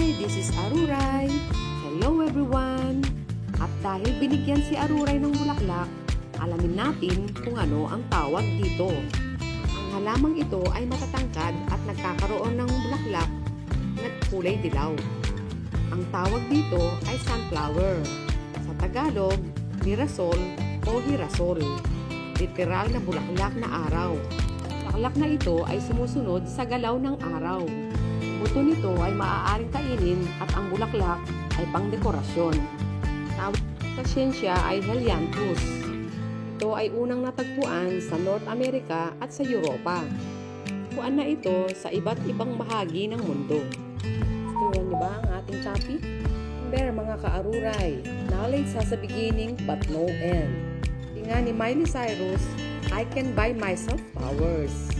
Hi, this is Aruray. Hello everyone! At dahil binigyan si Aruray ng bulaklak, alamin natin kung ano ang tawag dito. Ang halamang ito ay matatangkad at nagkakaroon ng bulaklak na kulay dilaw. Ang tawag dito ay sunflower. Sa Tagalog, mirasol o hirasol. Literal na bulaklak na araw. Bulaklak na ito ay sumusunod sa galaw ng araw. Buto nito ay maaaring kainin at ang bulaklak ay pangdekorasyon. Tawag sa siyensya ay Helianthus. Ito ay unang natagpuan sa North America at sa Europa. Natagpuan na ito sa iba't ibang bahagi ng mundo. Gustuhan niyo ba ang ating topic? Remember mga ka-Aruray, knowledge has a beginning but no end. Tinga ni Miley Cyrus, I can buy myself flowers.